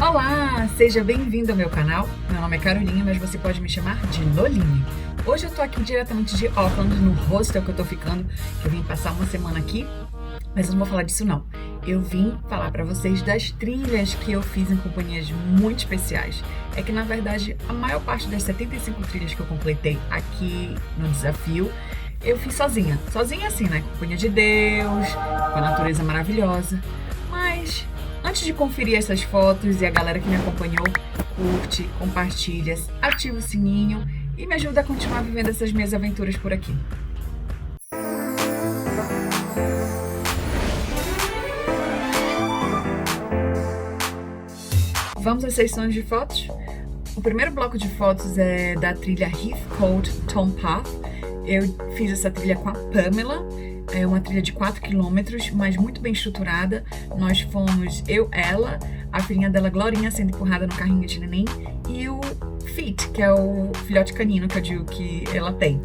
Olá, seja bem-vindo ao meu canal. Meu nome é Carolinha, mas você pode me chamar de Nolinha. Hoje eu tô aqui diretamente de Auckland, no hostel que eu tô ficando, que eu vim passar uma semana aqui, mas eu não vou falar disso não. Eu vim falar pra vocês das trilhas que eu fiz em companhias muito especiais. É que na verdade a maior parte das 75 trilhas que eu completei aqui no desafio, eu fiz sozinha. Sozinha assim, né? Companhia de Deus, com a natureza maravilhosa. Mas antes de conferir essas fotos e a galera que me acompanhou, curte, compartilha, ativa o sininho e me ajuda a continuar vivendo essas minhas aventuras por aqui. Vamos às sessões de fotos? O primeiro bloco de fotos é da trilha Heathcote Towpath. Eu fiz essa trilha com a Pamela. É uma trilha de 4 quilômetros, mas muito bem estruturada. Nós fomos ela, a filhinha dela, Glorinha, sendo empurrada no carrinho de neném, e o Fit, que é o filhote canino que eu digo que ela tem.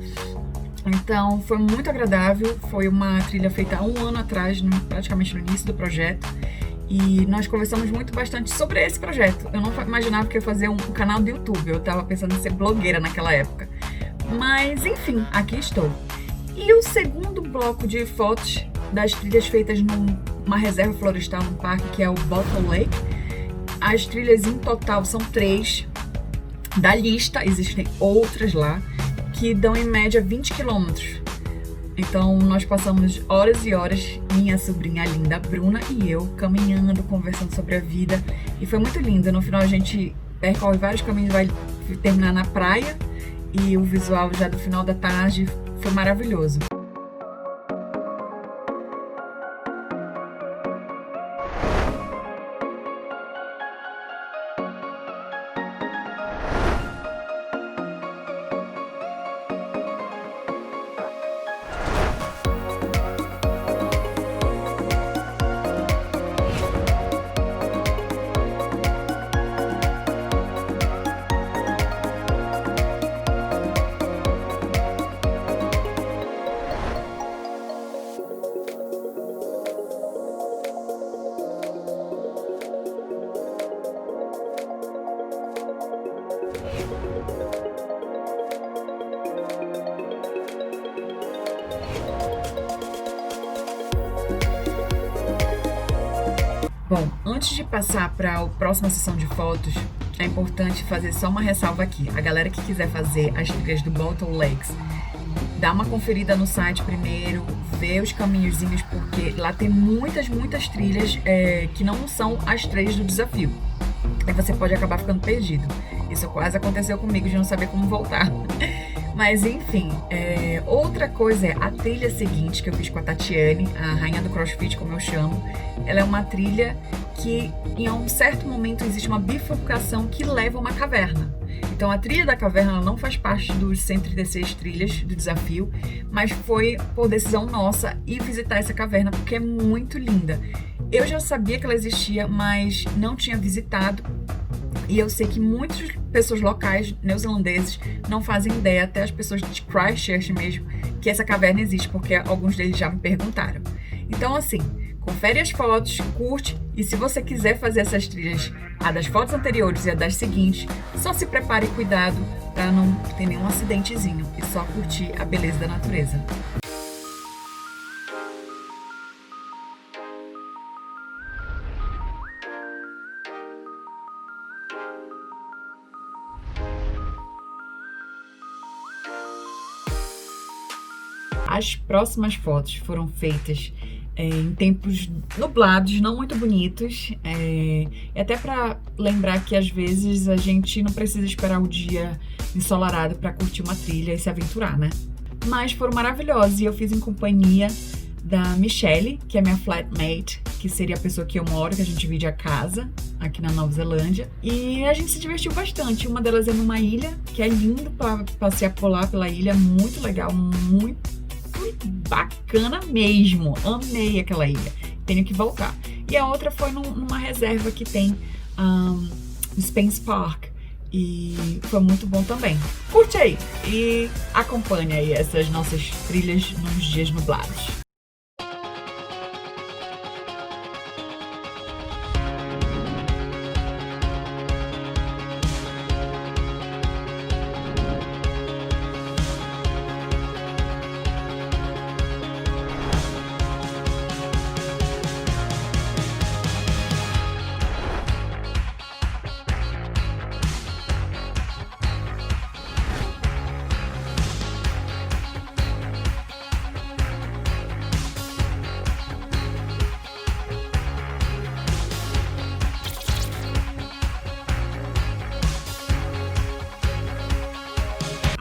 Então, foi muito agradável. Foi uma trilha feita há um ano atrás, praticamente no início do projeto. E nós conversamos bastante sobre esse projeto. Eu não imaginava que eu ia fazer um canal do YouTube. Eu tava pensando em ser blogueira naquela época. Mas, enfim, aqui estou. E o segundo bloco de fotos das trilhas feitas numa reserva florestal num parque, que é o Bottle Lake. As trilhas em total são 3 da lista, existem outras lá, que dão em média 20 quilômetros. Então nós passamos horas e horas, minha sobrinha linda Bruna e eu, caminhando, conversando sobre a vida. E foi muito lindo. No final a gente percorre vários caminhos, vai terminar na praia. E o visual já do final da tarde foi maravilhoso. Bom, antes de passar para a próxima sessão de fotos, é importante fazer só uma ressalva aqui. A galera que quiser fazer as trilhas do Bottle Lakes, dá uma conferida no site primeiro, vê os caminhozinhos, porque lá tem muitas trilhas que não são as 3 do desafio. Aí você pode acabar ficando perdido. Isso quase aconteceu comigo, de não saber como voltar. Mas enfim, outra coisa é a trilha seguinte que eu fiz com a Tatiane, a rainha do CrossFit, como eu chamo. Ela é uma trilha que em um certo momento existe uma bifurcação que leva a uma caverna. Então a trilha da caverna ela não faz parte dos 136 trilhas do desafio, mas foi por decisão nossa ir visitar essa caverna porque é muito linda. Eu já sabia que ela existia, mas não tinha visitado. E eu sei que muitas pessoas locais, neozelandeses, não fazem ideia, até as pessoas de Christchurch mesmo, que essa caverna existe, porque alguns deles já me perguntaram. Então, assim, confere as fotos, curte, e se você quiser fazer essas trilhas, a das fotos anteriores e a das seguintes, só se prepare e cuidado para não ter nenhum acidentezinho e só curtir a beleza da natureza. As próximas fotos foram feitas em tempos nublados, não muito bonitos, e até para lembrar que às vezes a gente não precisa esperar o dia ensolarado para curtir uma trilha e se aventurar, né? Mas foram maravilhosos e eu fiz em companhia da Michelle, que é minha flatmate, que seria a pessoa que eu moro, que a gente divide a casa aqui na Nova Zelândia. E a gente se divertiu bastante. Uma delas é numa ilha, que é lindo para passear por lá pela ilha, muito legal, muito bacana mesmo. Amei aquela ilha. Tenho que voltar. E a outra foi numa reserva que tem Spence Park. E foi muito bom também. Curte aí e acompanha aí essas nossas trilhas nos dias nublados.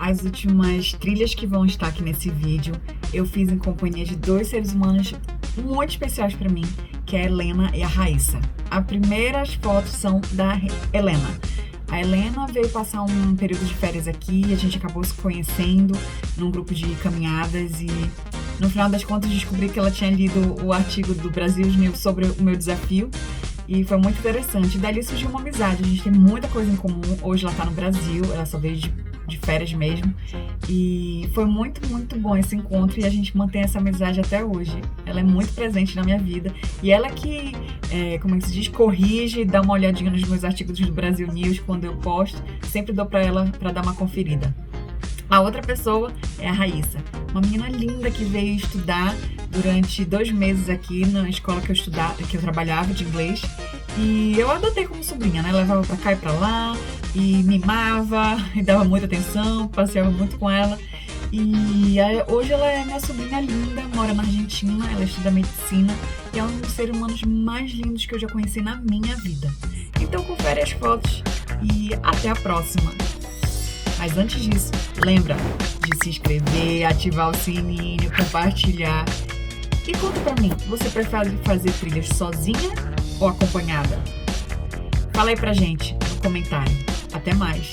As últimas trilhas que vão estar aqui nesse vídeo, eu fiz em companhia de 2 seres humanos muito especiais para mim, que é a Helena e a Raíssa. As primeiras fotos são da Helena. A Helena veio passar um período de férias aqui e a gente acabou se conhecendo num grupo de caminhadas e no final das contas descobri que ela tinha lido o artigo do Brasil News sobre o meu desafio e foi muito interessante. E dali surgiu uma amizade, a gente tem muita coisa em comum. Hoje ela tá no Brasil, ela só veio de férias mesmo. E foi muito, muito bom esse encontro e a gente mantém essa amizade até hoje. Ela é muito presente na minha vida e ela que, como é que se diz, corrige, dá uma olhadinha nos meus artigos do Brasil News quando eu posto. Sempre dou pra ela pra dar uma conferida. A outra pessoa é a Raíssa, uma menina linda que veio estudar durante 2 meses aqui na escola que eu trabalhava de inglês. E eu adotei como sobrinha, né? Levava pra cá e pra lá, e mimava, e dava muita atenção, passeava muito com ela. E hoje ela é minha sobrinha linda, mora na Argentina, ela estuda medicina e é um dos seres humanos mais lindos que eu já conheci na minha vida. Então confere as fotos e até a próxima! Mas antes disso, lembra de se inscrever, ativar o sininho, compartilhar. E conta pra mim, você prefere fazer trilhas sozinha ou acompanhada? Fala aí pra gente no comentário. Até mais!